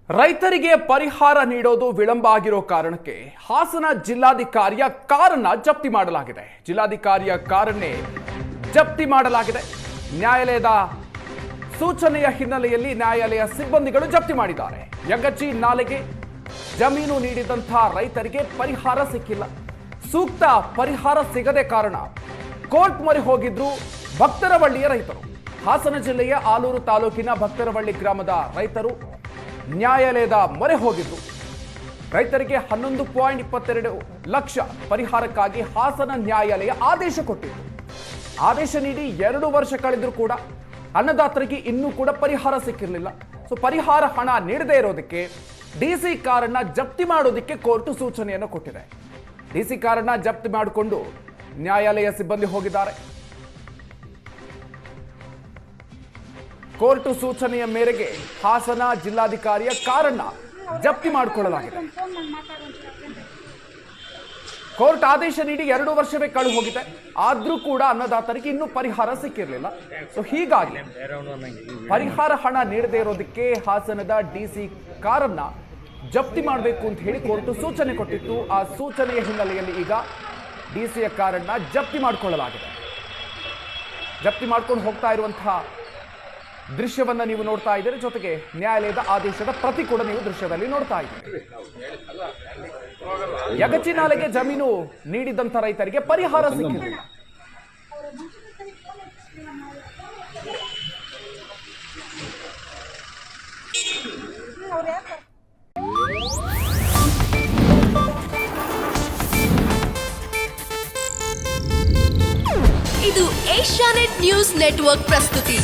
ರೈತರಿಗೆ ಪರಿಹಾರ ನೀಡೋದು ವಿಳಂಬ ಆಗಿರೋ ಕಾರಣಕ್ಕೆ ಹಾಸನ ಜಿಲ್ಲಾಧಿಕಾರಿಯ ಕಾರನ್ನ ಜಪ್ತಿ ಮಾಡಲಾಗಿದೆ. ಜಿಲ್ಲಾಧಿಕಾರಿಯ ಕಾರನ್ನೇ ಜಪ್ತಿ ಮಾಡಲಾಗಿದೆ. ನ್ಯಾಯಾಲಯದ ಸೂಚನೆಯ ಹಿನ್ನೆಲೆಯಲ್ಲಿ ನ್ಯಾಯಾಲಯ ಸಿಬ್ಬಂದಿಗಳು ಜಪ್ತಿ ಮಾಡಿದ್ದಾರೆ. ಯಗಚಿ ನಾಲೆಗೆ ಜಮೀನು ನೀಡಿದಂತಹ ರೈತರಿಗೆ ಪರಿಹಾರ ಸಿಕ್ಕಿಲ್ಲ. ಸೂಕ್ತ ಪರಿಹಾರ ಸಿಗದೆ ಕಾರಣ ಕೋರ್ಟ್ ಮೊರೆ ಹೋಗಿದ್ರು ಭಕ್ತರವಳ್ಳಿಯ ರೈತರು. ಹಾಸನ ಜಿಲ್ಲೆಯ ಆಲೂರು ತಾಲೂಕಿನ ಭಕ್ತರವಳ್ಳಿ ಗ್ರಾಮದ ರೈತರು ನ್ಯಾಯಾಲಯದ ಮೊರೆ ಹೋಗಿದ್ರು. ರೈತರಿಗೆ 11.22 ಲಕ್ಷ ಪರಿಹಾರಕ್ಕಾಗಿ ಹಾಸನ ನ್ಯಾಯಾಲಯ ಆದೇಶ ಕೊಟ್ಟಿತ್ತು. ಆದೇಶ ನೀಡಿ 2 ವರ್ಷ ಕಳೆದರೂ ಕೂಡ ಅನ್ನದಾತರಿಗೆ ಇನ್ನೂ ಕೂಡ ಪರಿಹಾರ ಸಿಕ್ಕಿರಲಿಲ್ಲ. ಸೊ ಪರಿಹಾರ ಹಣ ನೀಡದೇ ಇರೋದಕ್ಕೆ ಡಿಸಿ ಕಾರನ್ನ ಜಪ್ತಿ ಮಾಡೋದಕ್ಕೆ ಕೋರ್ಟ್ ಸೂಚನೆಯನ್ನು ಕೊಟ್ಟಿದೆ. ಡಿಸಿ ಕಾರನ್ನ ಜಪ್ತಿ ಮಾಡಿಕೊಂಡು ನ್ಯಾಯಾಲಯ ಸಿಬ್ಬಂದಿ ಹೋಗಿದ್ದಾರೆ. ಕೋರ್ಟ್ ಸೂಚನೆಯ ಮೇರೆಗೆ ಹಾಸನ ಜಿಲ್ಲಾಧಿಕಾರಿಯ ಕಾರನ್ನ ಜಪ್ತಿ ಮಾಡಿಕೊಳ್ಳಲಾಗಿದೆ. ಕೋರ್ಟ್ ಆದೇಶ ನೀಡಿ 2 ವರ್ಷವೇ ಕಳೆದು ಹೋಗಿದೆ. ಆದ್ರೂ ಕೂಡ ಅನ್ನದಾತರಿಗೆ ಇನ್ನೂ ಪರಿಹಾರ ಸಿಕ್ಕಿರಲಿಲ್ಲ. ಸೊ ಹೀಗಾಗಿ ಪರಿಹಾರ ಹಣ ನೀಡದೇ ಇರೋದಕ್ಕೆ ಹಾಸನದ ಡಿಸಿ ಕಾರನ್ನ ಜಪ್ತಿ ಮಾಡಬೇಕು ಅಂತ ಹೇಳಿ ಕೋರ್ಟ್ ಸೂಚನೆ ಕೊಟ್ಟಿತ್ತು. ಆ ಸೂಚನೆಯ ಹಿನ್ನೆಲೆಯಲ್ಲಿ ಈಗ ಡಿಸಿಯ ಕಾರನ್ನ ಜಪ್ತಿ ಮಾಡಿಕೊಳ್ಳಲಾಗಿದೆ. ಜಪ್ತಿ ಮಾಡ್ಕೊಂಡು ಹೋಗ್ತಾ ಇರುವಂತಹ ದೃಶ್ಯವನ್ನ ನೀವು ನೋಡ್ತಾ ಇದ್ದೀರಿ. ಜೊತೆಗೆ ನ್ಯಾಯಾಲಯದ ಆದೇಶದ ಪ್ರತಿ ಕೂಡ ನೀವು ದೃಶ್ಯದಲ್ಲಿ ನೋಡ್ತಾ ಇದ್ದೀರಿ. ಯಗಚಿ ನಾಲೆಗೆ ಜಮೀನು ನೀಡಿದಂತ ರೈತರಿಗೆ ಪರಿಹಾರ ಸಿಕ್ಕಿಲ್ಲ. ಇದು ಏಷ್ಯಾನೆಟ್ ನ್ಯೂಸ್ ನೆಟ್ವರ್ಕ್ ಪ್ರಸ್ತುತಿ.